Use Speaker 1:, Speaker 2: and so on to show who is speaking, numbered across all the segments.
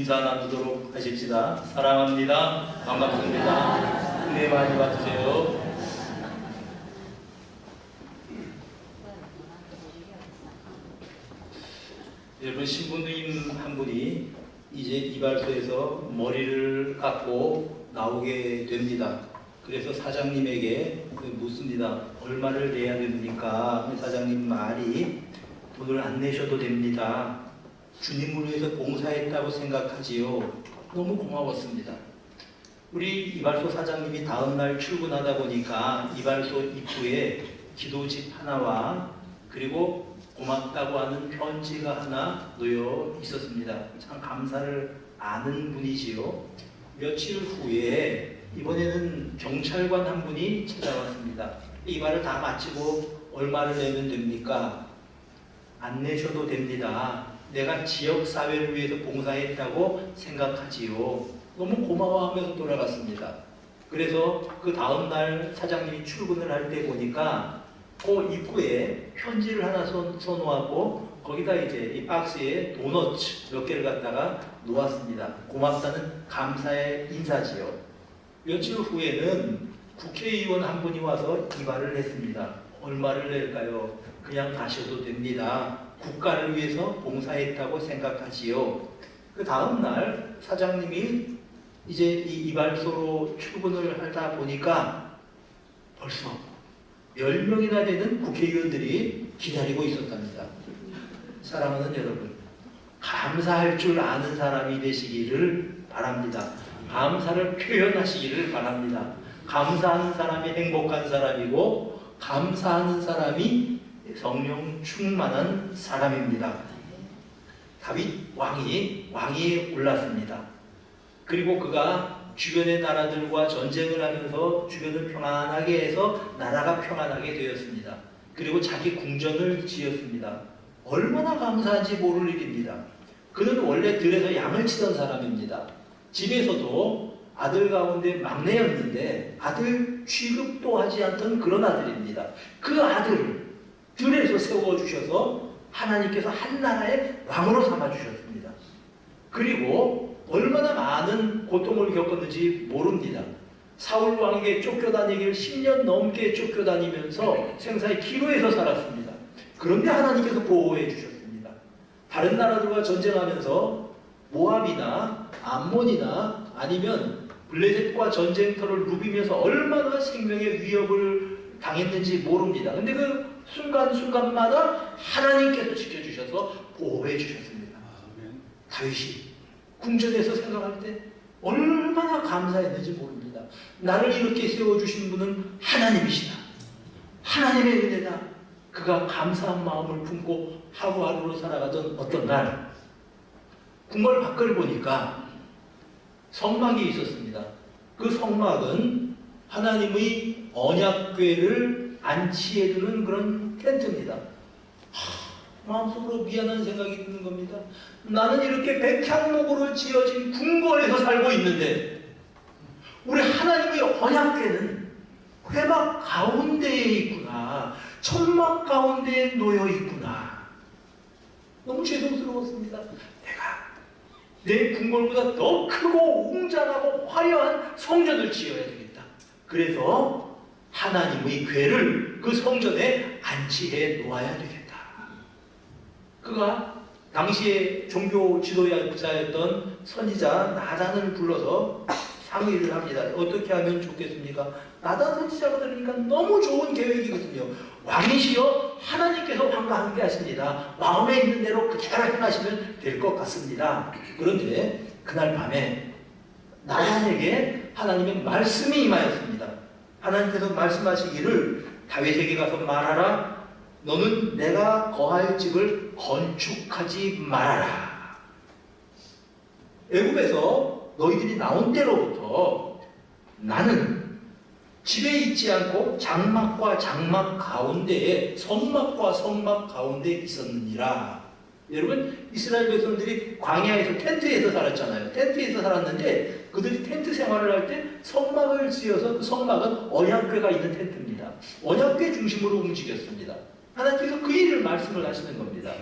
Speaker 1: 인사 나누도록 하십시다. 사랑합니다. 반갑습니다. 은혜 많이 받으세요. 여러분, 신부님 한 분이 이제 이발소에서 머리를 깎고 나오게 됩니다. 그래서 사장님에게 묻습니다. 얼마를 내야 됩니까? 사장님 말이 돈을 안 내셔도 됩니다. 주님을 위해서 봉사했다고 생각하지요. 너무 고마웠습니다. 우리 이발소 사장님이 다음날 출근하다 보니까 이발소 입구에 기도집 하나와 그리고 고맙다고 하는 편지가 하나 놓여 있었습니다. 참 감사를 아는 분이지요. 며칠 후에 이번에는 경찰관 한 분이 찾아왔습니다. 이발을 다 마치고 얼마를 내면 됩니까? 안 내셔도 됩니다. 내가 지역사회를 위해서 봉사했다고 생각하지요. 너무 고마워하면서 돌아갔습니다. 그래서 그 다음날 사장님이 출근을 할 때 보니까 그 입구에 편지를 하나 써놓았고 거기다 이제 이 박스에 도넛 몇 개를 갖다가 놓았습니다. 고맙다는 감사의 인사지요. 며칠 후에는 국회의원 한 분이 와서 이발을 했습니다. 얼마를 낼까요? 그냥 가셔도 됩니다. 국가를 위해서 봉사했다고 생각하지요. 그 다음날 사장님이 이제 이 이발소로 출근을 하다 보니까 벌써 10명이나 되는 국회의원들이 기다리고 있었답니다. 사랑하는 여러분, 감사할 줄 아는 사람이 되시기를 바랍니다. 감사를 표현하시기를 바랍니다. 감사하는 사람이 행복한 사람이고 감사하는 사람이 성령 충만한 사람입니다. 다윗 왕이 올랐습니다. 그리고 그가 주변의 나라들과 전쟁을 하면서 주변을 평안하게 해서 나라가 평안하게 되었습니다. 그리고 자기 궁전을 지었습니다. 얼마나 감사한지 모를 일입니다. 그는 원래 들에서 양을 치던 사람입니다. 집에서도 아들 가운데 막내였는데 아들 취급도 하지 않던 그런 아들입니다. 그 아들을 들에서 세워주셔서 하나님께서 한 나라의 왕으로 삼아주셨습니다. 그리고 얼마나 많은 고통을 겪었는지 모릅니다. 사울 왕에게 쫓겨다니기를 10년 넘게 쫓겨다니면서 생사의 기로에서 살았습니다. 그런데 하나님께서 보호해 주셨습니다. 다른 나라들과 전쟁하면서 모압이나 암몬이나 아니면 블레셋과 전쟁터를 누비면서 얼마나 생명의 위협을 당했는지 모릅니다. 근데 그 순간순간마다 하나님께서 지켜주셔서 보호해 주셨습니다. 다윗이 궁전에서 생각할 때 얼마나 감사했는지 모릅니다. 나를 이렇게 세워주신 분은 하나님이시다. 하나님의 은혜다. 그가 감사한 마음을 품고 하루하루로 살아가던 어떤 날 궁궐 밖을 보니까 성막이 있었습니다. 그 성막은 하나님의 언약궤를 안치해두는 그런 텐트입니다. 마음속으로 미안한 생각이 드는 겁니다. 나는 이렇게 백향목으로 지어진 궁궐에서 살고 있는데 우리 하나님의 언약궤는 회막 가운데에 있구나. 천막 가운데에 놓여 있구나. 너무 죄송스러웠습니다. 내가 내 궁궐보다 더 크고 웅장하고 화려한 성전을 지어야 되겠다. 그래서 하나님의 궤를 그 성전에 안치해 놓아야 되겠다. 그가 당시에 종교 지도자였던 선지자 나단을 불러서 상의를 합니다. 어떻게 하면 좋겠습니까? 나단 선지자가 들으니까 너무 좋은 계획이거든요. 왕이시여 하나님께서 왕과 함께 하십니다. 마음에 있는 대로 그대로 행하시면 될 것 같습니다. 그런데 그날 밤에 나단에게 하나님의 말씀이 임하였습니다. 하나님께서 말씀하시기를 다윗에게 가서 말하라. 너는 내가 거할 집을 건축하지 말아라. 애굽에서 너희들이 나온 때로부터 나는 집에 있지 않고 장막과 장막 가운데에 성막과 성막 가운데 있었느니라. 여러분, 이스라엘 백성들이 광야에서 텐트에서 살았잖아요. 텐트에서 살았는데 그들이 텐트 생활을 할 때 성막을 지어서 그 성막은 언약궤가 있는 텐트입니다. 언약궤 중심으로 움직였습니다. 하나님께서 그 일을 말씀을 하시는 겁니다.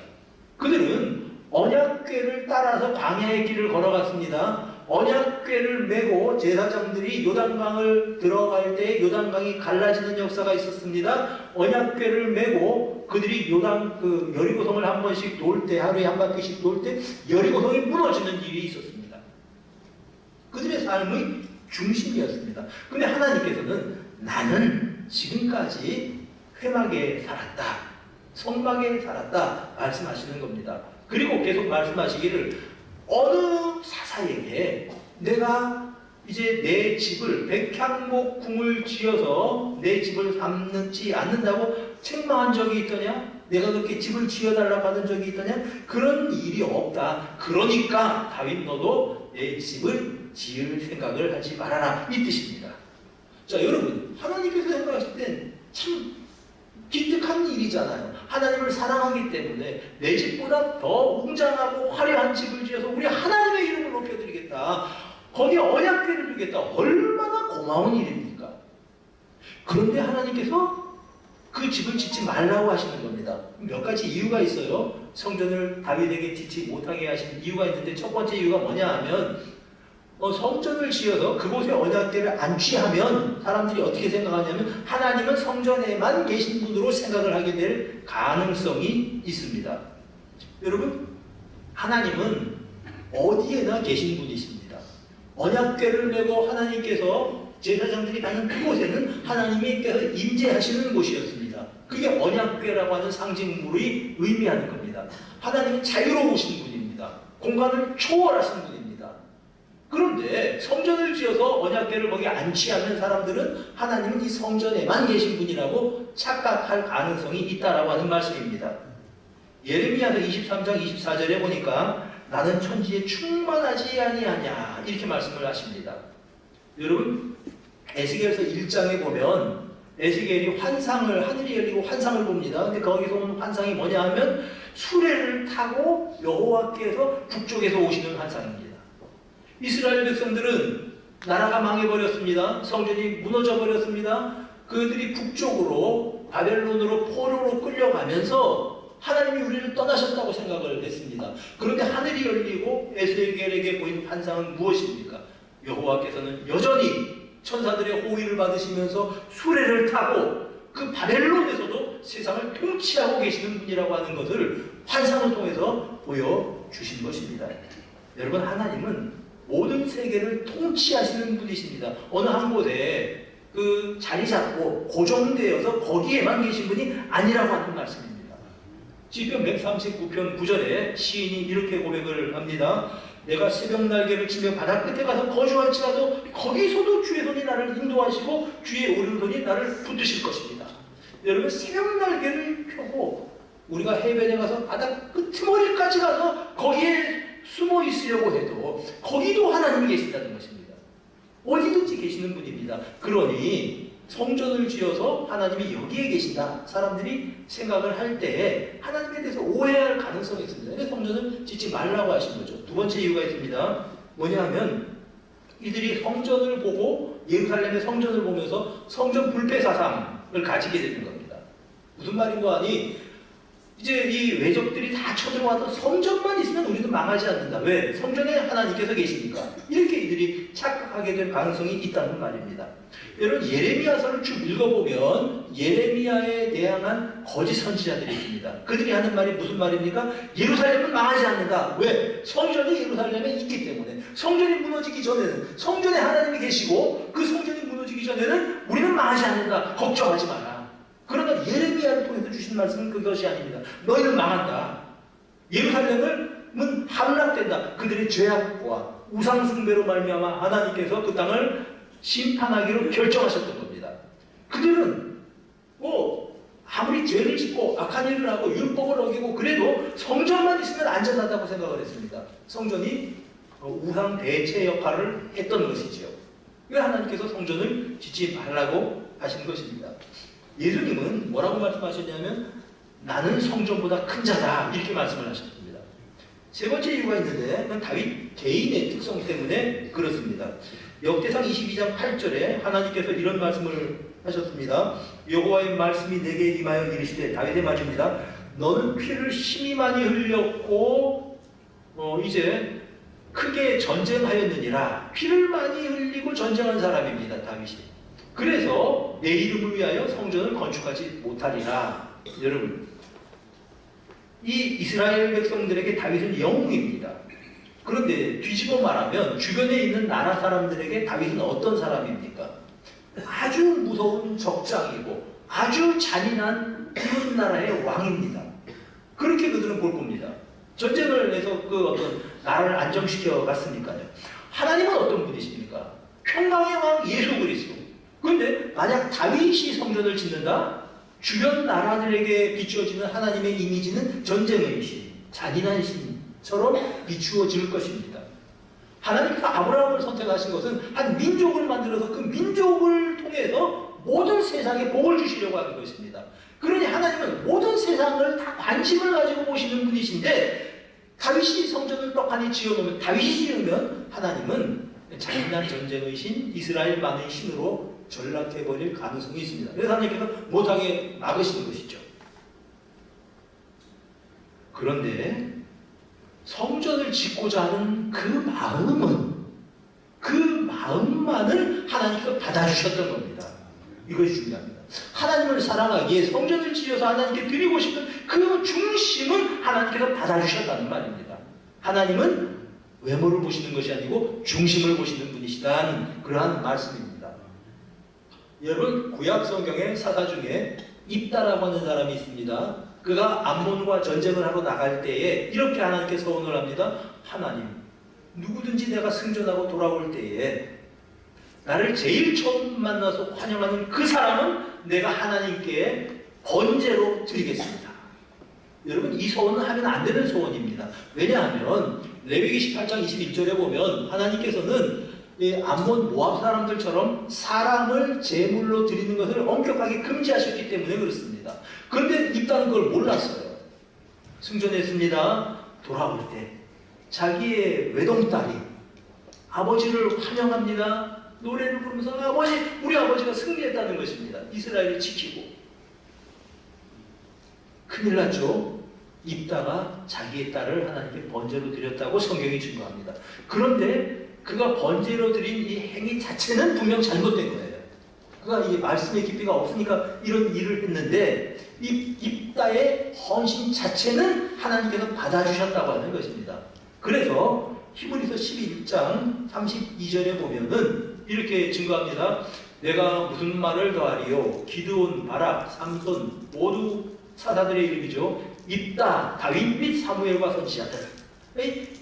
Speaker 1: 그들은 언약궤를 따라서 광야의 길을 걸어갔습니다. 언약궤를 메고 제사장들이 요단강을 들어갈 때 요단강이 갈라지는 역사가 있었습니다. 언약궤를 메고 그들이 여리고성을 한 번씩 돌 때, 하루에 한 바퀴씩 돌 때 여리고성이 무너지는 일이 있었습니다. 그들의 삶의 중심이었습니다. 근데 하나님께서는 나는 지금까지 회막에 살았다, 성막에 살았다 말씀하시는 겁니다. 그리고 계속 말씀하시기를 어느 사사에게 내가 이제 내 집을 백향목 궁을 지어서 내 집을 삼지 않는다고 책망한 적이 있더냐? 내가 그렇게 집을 지어달라고 하는 적이 있더냐? 그런 일이 없다. 그러니까 다윗 너도 내 집을 지을 생각을 하지 말아라, 이 뜻입니다. 자, 여러분, 하나님께서 생각하실 땐 참 기특한 일이잖아요. 하나님을 사랑하기 때문에 내 집보다 더 웅장하고 화려한 집을 지어서 우리 하나님의 이름을 높여드리겠다, 거기에 언약궤를 두겠다, 얼마나 고마운 일입니까? 그런데 하나님께서 그 집을 짓지 말라고 하시는 겁니다. 몇 가지 이유가 있어요. 성전을 다윗에게 짓지 못하게 하신 이유가 있는데, 첫 번째 이유가 뭐냐 하면 성전을 지어서 그곳에 언약궤를 안 취하면 사람들이 어떻게 생각하냐면 하나님은 성전에만 계신 분으로 생각을 하게 될 가능성이 있습니다. 여러분, 하나님은 어디에나 계신 분이십니다. 언약궤를 메고 하나님께서 제사장들이 가는 그곳에는 하나님께서 임재하시는 곳이었습니다. 그게 언약궤라고 하는 상징물이 의미하는 겁니다. 하나님은 자유로우신 분입니다. 공간을 초월하신 분입니다. 그런데 성전을 지어서 언약궤를 거기 안 취하면 사람들은 하나님은 이 성전에만 계신 분이라고 착각할 가능성이 있다라고 하는 말씀입니다. 예레미야서 23장 24절에 보니까 나는 천지에 충만하지 아니하냐, 이렇게 말씀을 하십니다. 여러분, 에스겔서 1장에 보면 에스겔이 하늘이 열리고 환상을 봅니다. 근데 거기서 오는 환상이 뭐냐 하면 수레를 타고 여호와께서 북쪽에서 오시는 환상입니다. 이스라엘 백성들은 나라가 망해버렸습니다. 성전이 무너져버렸습니다. 그들이 북쪽으로 바벨론으로 포로로 끌려가면서 하나님이 우리를 떠나셨다고 생각을 했습니다. 그런데 하늘이 열리고 에스겔에게 보인 환상은 무엇입니까? 여호와께서는 여전히 천사들의 호위를 받으시면서 수레를 타고 그 바벨론에서도 세상을 통치하고 계시는 분이라고 하는 것을 환상을 통해서 보여주신 것입니다. 여러분, 하나님은 모든 세계를 통치하시는 분이십니다. 어느 한 곳에 그 자리 잡고 고정되어서 거기에만 계신 분이 아니라고 하는 말씀입니다. 시편 139편 9절에 시인이 이렇게 고백을 합니다. 내가 새벽 날개를 치며 바다 끝에 가서 거주할지라도 거기서도 주의 손이 나를 인도하시고 주의 오른손이 나를 붙드실 것입니다. 여러분, 새벽 날개를 펴고 우리가 해변에 가서 바다 끄트머리까지 가서 거기에 숨어 있으려고 해도 거기도 하나님이 계신다는 것입니다. 어디든지 계시는 분입니다. 그러니 성전을 지어서 하나님이 여기에 계신다, 사람들이 생각을 할 때 하나님에 대해서 오해할 가능성이 있습니다. 그래서 성전을 짓지 말라고 하신 거죠. 두 번째 이유가 있습니다. 뭐냐 하면 이들이 성전을 보고, 예루살렘의 성전을 보면서 성전 불패 사상을 가지게 되는 겁니다. 무슨 말인고 하니 이제 이 외적들이 다 쳐들어와도 성전만 있으면 우리는 망하지 않는다. 왜? 성전에 하나님께서 계시니까. 이렇게 이들이 착각하게 될 가능성이 있다는 말입니다. 여러분, 예레미야서를 쭉 읽어보면 예레미야에 대항한 거짓 선지자들이 있습니다. 그들이 하는 말이 무슨 말입니까? 예루살렘은 망하지 않는다. 왜? 성전이 예루살렘에 있기 때문에. 성전이 무너지기 전에는 성전에 하나님이 계시고 그 성전이 무너지기 전에는 우리는 망하지 않는다. 걱정하지 마라. 그러나 예레미야를 통해서 주신 말씀은 그것이 아닙니다. 너희는 망한다. 예루살렘은 함락된다. 그들의 죄악과 우상숭배로 말미암아 하나님께서 그 땅을 심판하기로 결정하셨던 겁니다. 그들은 아무리 죄를 짓고 악한 일을 하고 율법을 어기고 그래도 성전만 있으면 안전하다고 생각을 했습니다. 성전이 우상 대체 역할을 했던 것이지요. 왜 하나님께서 성전을 짓지 말라고 하신 것입니다. 예수님은 뭐라고 말씀하셨냐면 나는 성전보다 큰 자다, 이렇게 말씀을 하셨습니다. 세 번째 이유가 있는데 그건 다윗 개인의 특성 때문에 그렇습니다. 역대상 22장 8절에 하나님께서 이런 말씀을 하셨습니다. 여호와의 말씀이 내게 임하여 이르시되, 다윗의 말입니다. 너는 피를 심히 많이 흘렸고 이제 크게 전쟁하였느니라. 피를 많이 흘리고 전쟁한 사람입니다, 다윗이. 그래서 내 이름을 위하여 성전을 건축하지 못하리라. 여러분, 이 이스라엘 백성들에게 다윗은 영웅입니다. 그런데 뒤집어 말하면 주변에 있는 나라 사람들에게 다윗은 어떤 사람입니까? 아주 무서운 적장이고 아주 잔인한 이웃 나라의 왕입니다. 그렇게 그들은 볼 겁니다. 전쟁을 해서 그 어떤 나라를 안정시켜 갔으니까요. 하나님은 어떤 분이십니까? 평강의 왕 예수 그리스도. 그런데 만약 다윗이 성전을 짓는다? 주변 나라들에게 비추어지는 하나님의 이미지는 전쟁의 신, 잔인한 신처럼 비추어질 것입니다. 하나님께서 아브라함을 선택하신 것은 한 민족을 만들어서 그 민족을 통해서 모든 세상에 복을 주시려고 하는 것입니다. 그러니 하나님은 모든 세상을 다 관심을 가지고 보시는 분이신데 다윗이 성전을 떡하니 지어놓으면, 다윗이 지으면 하나님은 잔인한 전쟁의 신, 이스라엘만의 신으로 전락해버릴 가능성이 있습니다. 그래서 하나님께서 못하게 막으시는 것이죠. 그런데 성전을 짓고자 하는 그 마음만을 하나님께서 받아주셨던 겁니다. 이것이 중요합니다. 하나님을 사랑하기에 성전을 지어서 하나님께 드리고 싶은 그 중심은 하나님께서 받아주셨다는 말입니다. 하나님은 외모를 보시는 것이 아니고 중심을 보시는 분이시다는 그러한 말씀입니다. 여러분, 구약 성경의 사사 중에 입다라고 하는 사람이 있습니다. 그가 암몬과 전쟁을 하러 나갈 때에 이렇게 하나님께 서원을 합니다. 하나님, 누구든지 내가 승전하고 돌아올 때에 나를 제일 처음 만나서 환영하는 그 사람은 내가 하나님께 번제로 드리겠습니다. 여러분, 이 소원은 하면 안 되는 소원입니다. 왜냐하면 레위기 18장 21절에 보면 하나님께서는 암몬 모압 사람들처럼 사람을 제물로 드리는 것을 엄격하게 금지하셨기 때문에 그렇습니다. 그런데 입다는 그걸 몰랐어요. 승전했습니다. 돌아올 때 자기의 외동딸이 아버지를 환영합니다. 노래를 부르면서 우리 아버지가 승리했다는 것입니다. 이스라엘을 지키고. 큰일 났죠. 입다가 자기의 딸을 하나님께 번제로 드렸다고 성경이 증거합니다. 그런데 그가 번제로 드린 이 행위 자체는 분명 잘못된 거예요. 그가 이 말씀의 깊이가 없으니까 이런 일을 했는데 입다의 헌신 자체는 하나님께서 받아주셨다고 하는 것입니다. 그래서 히브리서 11장 32절에 보면은 이렇게 증거합니다. 내가 무슨 말을 더하리요? 기드온, 바락, 삼손 모두 사사들의 이름이죠. 입다, 다윗 및 사무엘과 선지자들.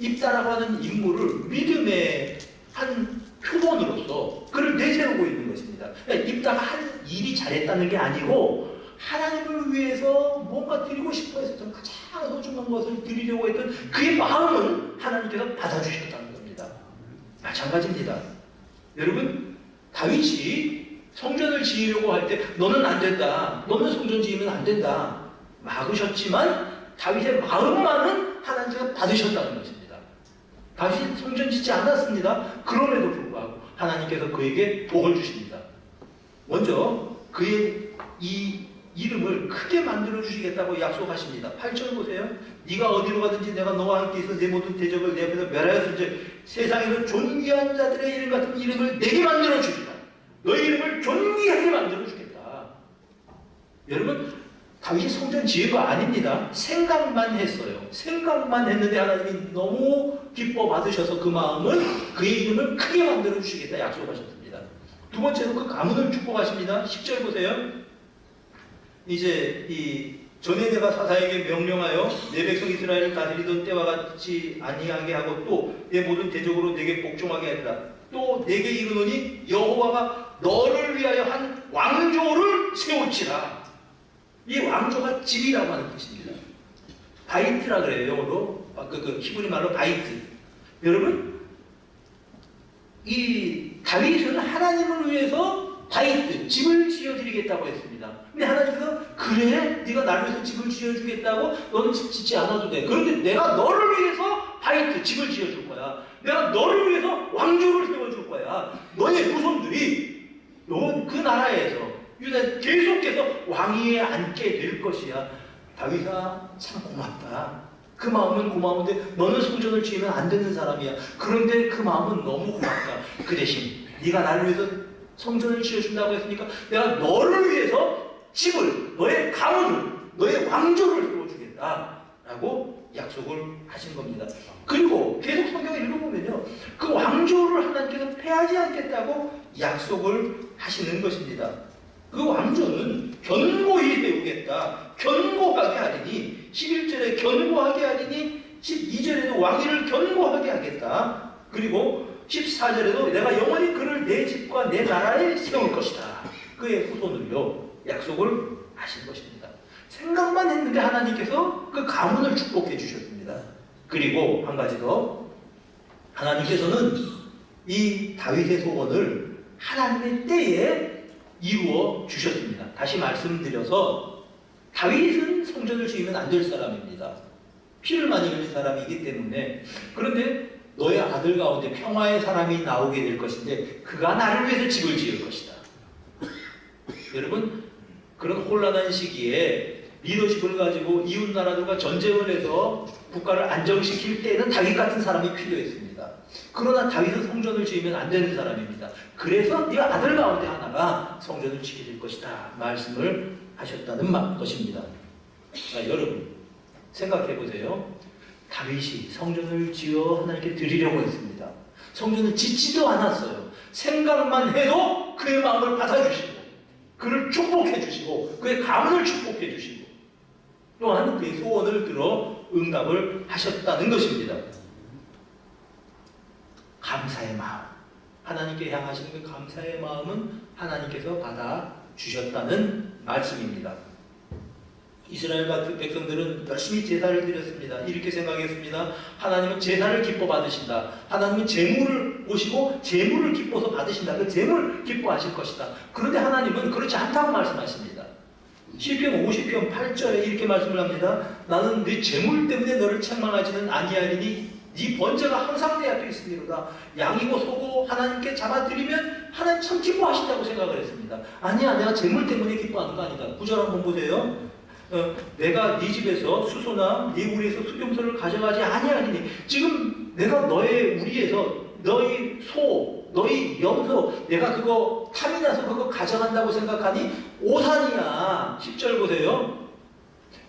Speaker 1: 입다라고 하는 인물을 믿음의 한 표본으로서 그를 내세우고 있는 것입니다. 입다가 한 일이 잘했다는 게 아니고 하나님을 위해서 뭔가 드리고 싶어 해서 가장 소중한 것을 드리려고 했던 그의 마음은 하나님께서 받아주셨다는 겁니다. 마찬가지입니다. 여러분, 다윗이 성전을 지으려고 할 때 너는 안 된다, 너는 성전 지으면 안 된다 막으셨지만 다윗의 마음만은 하나님께서 받으셨다는 것입니다. 다윗이 성전 짓지 않았습니다. 그럼에도 불구하고 하나님께서 그에게 복을 주십니다. 먼저 그의 이 이름을 크게 만들어 주시겠다고 약속하십니다. 8절 보세요. 네가 어디로 가든지 내가 너와 함께 있어 내 모든 대적을 내 앞에서 멸하였은즉 세상에서 존귀한 자들의 이름 같은 이름을 내게 만들어 주리라. 너의 이름을 존귀하게 만들어 주겠다. 여러분, 다윗이 성전 지은 거 아닙니다. 생각만 했어요. 생각만 했는데 하나님이 너무 기뻐 받으셔서 그 마음을, 그의 이름을 크게 만들어 주시겠다 약속하셨습니다. 두 번째로 그 가문을 축복하십니다. 10절 보세요. 이제 이 전에 내가 사사에게 명령하여 내 백성 이스라엘을 다스리던 때와 같이 아니하게 하고 또 내 모든 대적으로 내게 복종하게 하리라. 또 내게 이르노니 여호와가 너를 위하여 한 왕조를 세울지라. 이 왕조가 집이라고 하는 뜻입니다. 바이트라 그래요. 영어로 그 히브리 말로 바이트. 여러분, 이 다윗은 하나님을 위해서 바이트, 집을 지어드리겠다고 했습니다. 근데 하나님께서 그래? 네가 나를 위해서 집을 지어주겠다고? 너는 집 짓지 않아도 돼. 그런데 내가 너를 위해서 바이트, 집을 지어줄 거야. 내가 너를 위해서 왕조를 세워줄 거야. 너의 후손들이 그 나라에서 유다 계속해서 왕위에 앉게 될 것이야. 다윗아, 참 고맙다. 그 마음은 고마운데 너는 성전을 지으면 안 되는 사람이야. 그런데 그 마음은 너무 고맙다. 그 대신 네가 나를 위해서 성전을 지어준다고 했으니까 내가 너를 위해서 집을, 너의 가문을, 너의 왕조를 세워주겠다 라고 약속을 하신 겁니다. 그리고 계속 성경을 읽어보면요, 그 왕조를 하나님께서 패하지 않겠다고 약속을 하시는 것입니다. 그 왕조는 견고히 세우겠다, 견고하게 하리니, 11절에 견고하게 하리니 12절에도 왕위를 견고하게 하겠다. 그리고 14절에도 내가 영원히 그를 내 집과 내 나라에 세울 것이다. 그의 후손을요 약속을 하신 것입니다. 생각만 했는데 하나님께서 그 가문을 축복해 주셨습니다. 그리고 한 가지 더, 하나님께서는 이 다윗의 소원을 하나님의 때에 이루어 주셨습니다. 다시 말씀드려서 다윗은 성전을 지으면 안 될 사람입니다. 피를 많이 흘린 사람이기 때문에. 그런데 너의 아들 가운데 평화의 사람이 나오게 될 것인데 그가 나를 위해서 집을 지을 것이다. 여러분, 그런 혼란한 시기에 리더십을 가지고 이웃 나라들과 전쟁을 해서 국가를 안정시킬 때에는 다윗 같은 사람이 필요했습니다. 그러나 다윗은 성전을 지으면 안 되는 사람입니다. 그래서 네 아들 가운데 하나가 성전을 지게 될 것이다 말씀을 하셨다는 것입니다. 자, 여러분 생각해 보세요. 다윗이 성전을 지어 하나님께 드리려고 했습니다. 성전을 짓지도 않았어요. 생각만 해도 그의 마음을 받아주시고 그를 축복해 주시고 그의 가문을 축복해 주시고 또한 그의 소원을 들어 응답을 하셨다는 것입니다. 감사의 마음, 하나님께 향하시는 그 감사의 마음은 하나님께서 받아주셨다는 말씀입니다. 이스라엘 같은 백성들은 열심히 제사를 드렸습니다. 이렇게 생각했습니다. 하나님은 제사를 기뻐 받으신다. 하나님은 제물을 보시고 제물을 기뻐서 받으신다. 그 제물 기뻐하실 것이다. 그런데 하나님은 그렇지 않다고 말씀하십니다. 시편 50편 8절에 이렇게 말씀을 합니다. 나는 네 제물 때문에 너를 책망하지는 아니하리니 네 번제가 항상 내 앞에 있으리로다. 양이고 소고 하나님께 잡아드리면 하나님 참 기뻐하신다고 생각을 했습니다. 아니야, 내가 제물 때문에 기뻐하는 거 아니다. 9절 한번 보세요. 내가 네 집에서 수소나 네 우리에서 수금소를 가져가지 아니하리니, 지금 내가 너의 우리에서 너희 소, 너희 염소 내가 그거 탐이 나서 그거 가져간다고 생각하니 오산이야. 10절 보세요.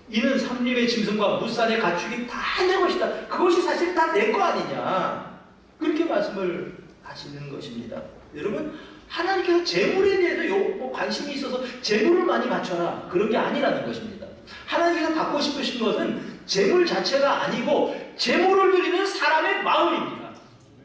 Speaker 1: 이는 삼림의 짐승과 무산의 가축이 다 내 것이다. 그것이 사실 다 내 거 아니냐. 그렇게 말씀을 하시는 것입니다. 여러분, 하나님께서 재물에 대해서 관심이 있어서 재물을 많이 바쳐라 그런 게 아니라는 것입니다. 하나님께서 받고 싶으신 것은 재물 자체가 아니고 재물을 드리는 사람의 마음입니다.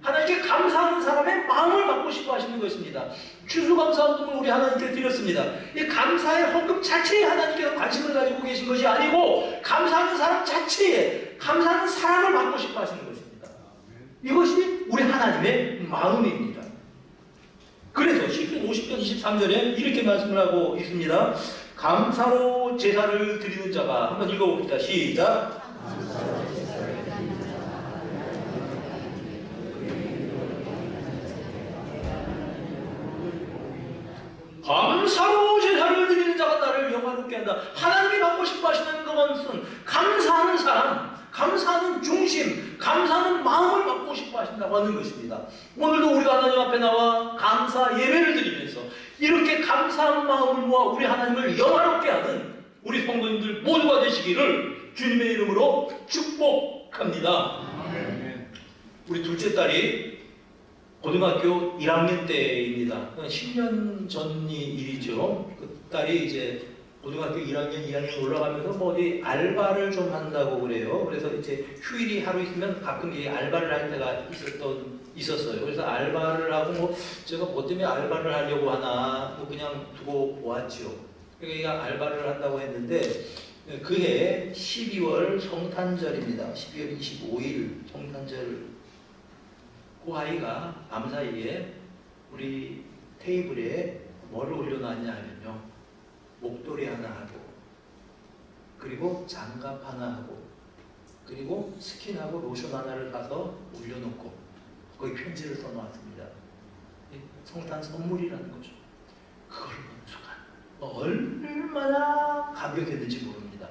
Speaker 1: 하나님께 감사하는 사람의 마음을 받고 싶어 하시는 것입니다. 추수감사헌금을 우리 하나님께 드렸습니다. 이 감사의 헌금 자체에 하나님께서 관심을 가지고 계신 것이 아니고 감사하는 사람 자체에 감사하는 사람을 받고 싶어 하시는 것입니다. 이것이 우리 하나님의 마음입니다. 그래서 시편 50편 23절에 이렇게 말씀을 하고 있습니다. 감사로 제사를 드리는 자가, 한번 읽어봅시다. 시작. 감사로 제사를 드리는 자가 나를 영화롭게 한다. 하나님이 받고 싶어 하시는 것은 감사하는 사람, 감사하는 중심, 감사하는 마음을 받고 싶어 하신다고 하는 것입니다. 오늘도 우리가 하나님 앞에 나와 감사 예배를 드리면서 이렇게 감사한 마음을 모아 우리 하나님을 영화롭게 하는 우리 성도님들 모두가 되시기를 주님의 이름으로 축복합니다. 우리 둘째 딸이 고등학교 1학년 때입니다. 10년 전이 일이죠. 그 딸이 이제 고등학교 1학년, 2학년 올라가면서 뭐 어디 알바를 좀 한다고 그래요. 그래서 이제 휴일이 하루 있으면 가끔 이 알바를 할 때가 있었어요. 그래서 알바를 하고 뭐 제가 뭐 때문에 알바를 하려고 하나 뭐 그냥 두고 보았죠. 그러니까 알바를 한다고 했는데 그해 12월 성탄절입니다. 12월 25일 성탄절. 그 아이가 밤사이에 우리 테이블에 뭐를 올려놨냐 하면요, 목도리 하나 하고 그리고 장갑 하나 하고 그리고 스킨하고 로션 하나를 사서 올려놓고 거기 편지를 써놓았습니다. 성탄 선물이라는 거죠. 그걸 보는 순간 얼마나 감격했는지 모릅니다.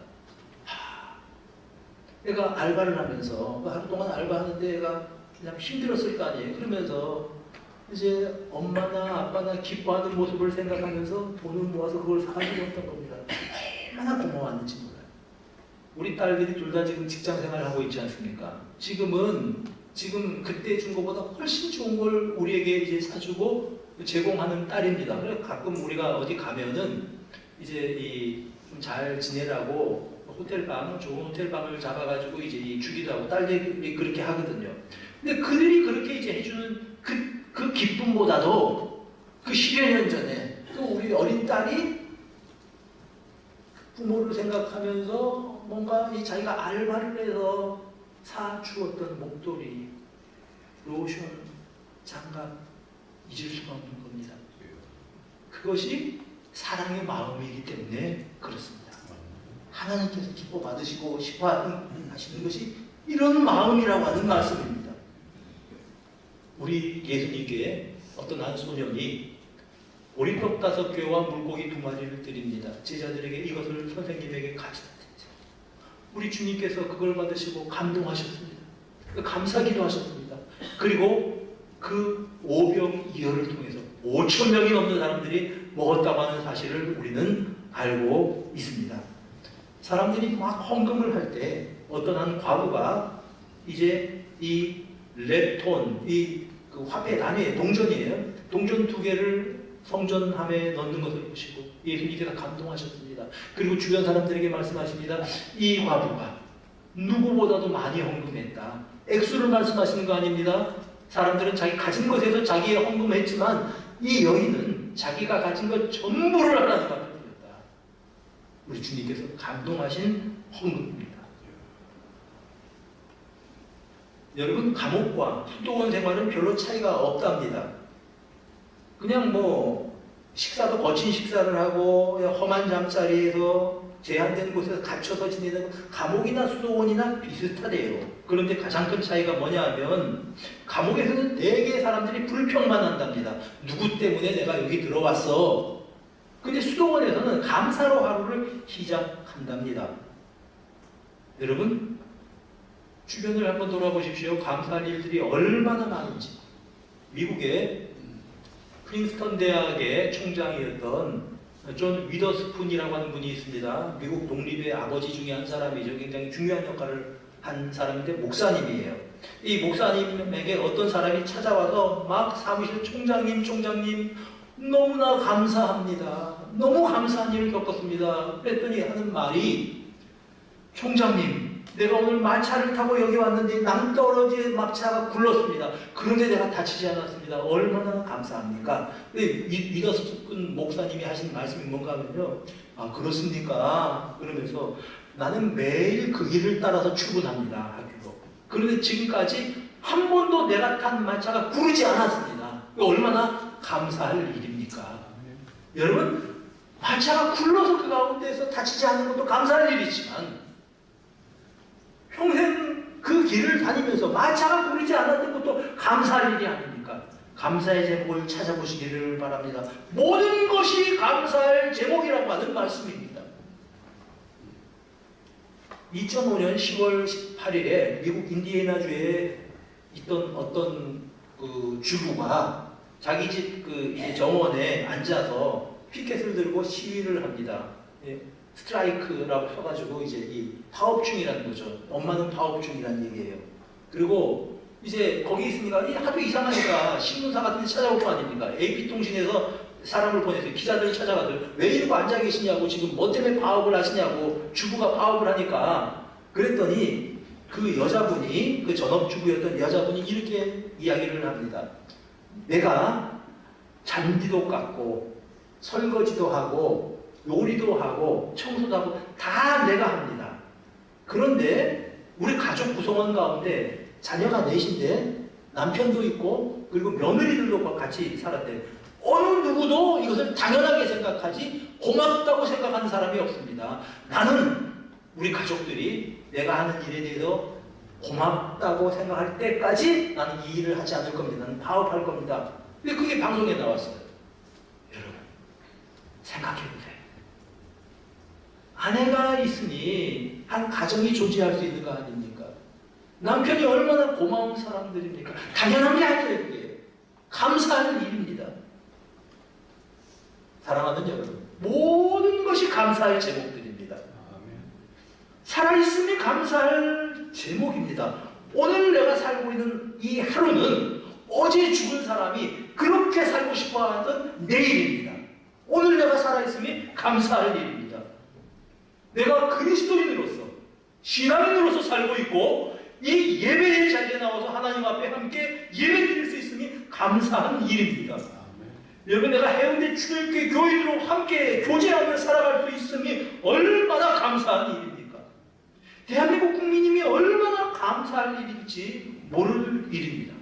Speaker 1: 애가 알바를 하면서 하루 동안 알바하는데 애가 그냥 힘들었을 거 아니에요. 그러면서 이제 엄마나 아빠나 기뻐하는 모습을 생각하면서 돈을 모아서 그걸 사가지고 왔던 겁니다. 얼마나 고마웠는지 몰라요. 우리 딸들이 둘 다 지금 직장 생활을 하고 있지 않습니까? 지금 그때 준 것보다 훨씬 좋은 걸 우리에게 이제 사주고 제공하는 딸입니다. 그래서 가끔 우리가 어디 가면은 이제 좀 잘 지내라고 호텔방, 좋은 호텔방을 잡아가지고 이제 주기도 하고 딸들이 그렇게 하거든요. 근데 그들이 그렇게 이제 해주는 그 기쁨보다도 그 10여 년 전에 또 우리 어린 딸이 부모를 생각하면서 뭔가 이 자기가 알바를 해서 사주었던 목도리, 로션, 장갑 잊을 수가 없는 겁니다. 그것이 사랑의 마음이기 때문에 그렇습니다. 하나님께서 기뻐 받으시고 싶어 하시는 것이 이런 마음이라고 하는 말씀입니다. 우리 예수님께 어떤 한 소년이 보리떡 5개와 물고기 2마리를 드립니다. 제자들에게 이것을 선생님에게 가져다 드리자. 우리 주님께서 그걸 받으시고 감동하셨습니다. 감사기도 하셨습니다. 그리고 그 오병이어를 통해서 5,000명이 넘는 사람들이 먹었다고 하는 사실을 우리는 알고 있습니다. 사람들이 막 헌금을 할 때 어떤 한 과부가 이제 이 렙톤, 그 화폐 단위의 동전이에요. 동전 2개를 성전함에 넣는 것을 보시고 예수님께서 감동하셨습니다. 그리고 주변 사람들에게 말씀하십니다. 이 과부가 누구보다도 많이 헌금했다. 액수를 말씀하시는 거 아닙니다. 사람들은 자기 가진 것에서 자기의 헌금을 했지만 이 여인은 자기가 가진 것 전부를 하나님 앞에 드렸다. 우리 주님께서 감동하신 헌금입니다. 여러분, 감옥과 수도원 생활은 별로 차이가 없답니다. 그냥 식사도 거친 식사를 하고 험한 잠자리에서 제한된 곳에서 갇혀서 지내는 감옥이나 수도원이나 비슷하대요. 그런데 가장 큰 차이가 뭐냐 하면 감옥에서는 대개 사람들이 불평만 한답니다. 누구 때문에 내가 여기 들어왔어. 근데 수도원에서는 감사로 하루를 시작한답니다. 여러분, 주변을 한번 돌아보십시오. 감사할 일들이 얼마나 많은지. 미국의 프린스턴 대학의 총장이었던 존 위더스푼이라고 하는 분이 있습니다. 미국 독립의 아버지 중에 한 사람이죠. 굉장히 중요한 역할을 한 사람인데 목사님이에요. 이 목사님에게 어떤 사람이 찾아와서 막 사무실 총장님 너무나 감사합니다. 너무 감사한 일을 겪었습니다. 그랬더니 하는 말이 총장님, 내가 오늘 마차를 타고 여기 왔는데 낭떠러지의 마차가 굴렀습니다. 그런데 내가 다치지 않았습니다. 얼마나 감사합니까? 위더스푼 목사님이 하신 말씀이 뭔가 하면요. 아, 그렇습니까? 그러면서 나는 매일 그 길을 따라서 출근합니다. 학교로. 그런데 지금까지 한 번도 내가 탄 마차가 구르지 않았습니다. 얼마나 감사할 일입니까? 여러분, 마차가 굴러서 그 가운데에서 다치지 않는 것도 감사할 일이지만 평생 그 길을 다니면서 마차가 구르지 않았던 것도 감사할 일이 아닙니까? 감사의 제목을 찾아보시기를 바랍니다. 모든 것이 감사할 제목이라고 하는 말씀입니다. 2005년 10월 18일에 미국 인디애나주에 있던 어떤 그 주부가 자기 집 그 정원에 앉아서 피켓을 들고 시위를 합니다. 스트라이크라고 써가지고 이제 이 파업 중이라는 거죠. 엄마는 파업 중이라는 얘기예요. 그리고 이제 거기 있으니까 하도 이상하니까 신문사 같은 데 찾아올 거 아닙니까? AP통신에서 사람을 보내서 기자들이 찾아가서 왜 이러고 앉아 계시냐고, 지금 뭐 때문에 파업을 하시냐고, 주부가 파업을 하니까. 그랬더니 그 여자분이, 그 전업주부였던 여자분이 이렇게 이야기를 합니다. 내가 잔디도 깎고 설거지도 하고 요리도 하고 청소도 하고 다 내가 합니다. 그런데 우리 가족 구성원 가운데 자녀가 넷인데 남편도 있고 그리고 며느리들도 같이 살았대요. 어느 누구도 이것을 당연하게 생각하지 고맙다고 생각하는 사람이 없습니다. 나는 우리 가족들이 내가 하는 일에 대해서 고맙다고 생각할 때까지 나는 이 일을 하지 않을 겁니다. 나는 파업할 겁니다. 근데 그게 방송에 나왔어요. 여러분, 생각해보세요. 아내가 있으니 한 가정이 존재할 수 있는 거 아닙니까? 남편이 얼마나 고마운 사람들입니까? 당연한 게 아니에요. 그게 감사하는 일입니다. 사랑하는 여러분, 모든 것이 감사할 제목들입니다. 살아있음이 감사할 제목입니다. 오늘 내가 살고 있는 이 하루는 어제 죽은 사람이 그렇게 살고 싶어 하던 내일입니다. 오늘 내가 살아있음이 감사할 일입니다. 내가 그리스도인으로서, 신앙인으로서 살고 있고 이 예배의 자리에 나와서 하나님 앞에 함께 예배드릴 수 있음이 감사한 일입니다. 여러분, 내가 해운대 출애굽교 교인으로 함께 교제하며 살아갈 수 있음이 얼마나 감사한 일입니까? 대한민국 국민님이 얼마나 감사할 일일지 모를 일입니다.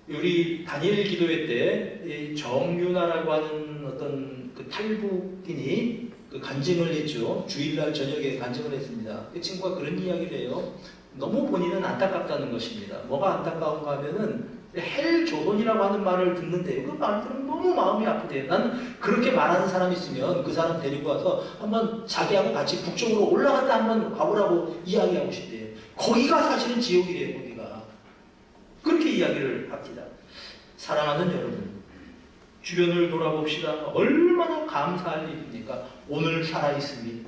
Speaker 1: 우리 다니엘 기도회 때 정유나라고 하는 어떤 그 탈북인이 그 간증을 했죠. 주일날 저녁에 간증을 했습니다. 그 친구가 그런 이야기를 해요. 너무 본인은 안타깝다는 것입니다. 뭐가 안타까운가 하면은 헬 조선이라고 하는 말을 듣는데 그 말을 들으면 너무 마음이 아프대요. 난 그렇게 말하는 사람이 있으면 그 사람 데리고 와서 한번 자기하고 같이 북쪽으로 올라갔다 한번 가보라고 이야기하고 싶대요. 거기가 사실은 지옥이래요. 거기가. 그렇게 이야기를 합니다. 사랑하는 여러분, 주변을 돌아봅시다. 얼마나 감사할 일입니까? 오늘 살아있음이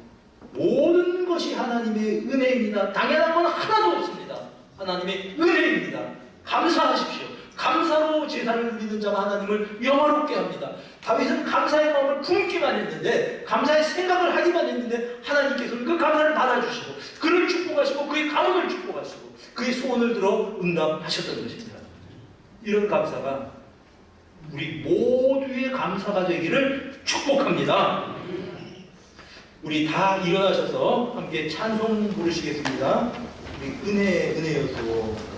Speaker 1: 모든 것이 하나님의 은혜입니다. 당연한 건 하나도 없습니다. 하나님의 은혜입니다. 감사하십시오. 감사로 제사를 드리는 자가 하나님을 영화롭게 합니다. 다윗은 감사의 마음을 품기만 했는데, 감사의 생각을 하기만 했는데 하나님께서는 그 감사를 받아주시고 그를 축복하시고 그의 가문을 축복하시고 그의 소원을 들어 응답하셨던 것입니다. 이런 감사가 우리 모두의 감사가 되기를 축복합니다. 우리 다 일어나셔서 함께 찬송 부르시겠습니다. 우리 은혜여서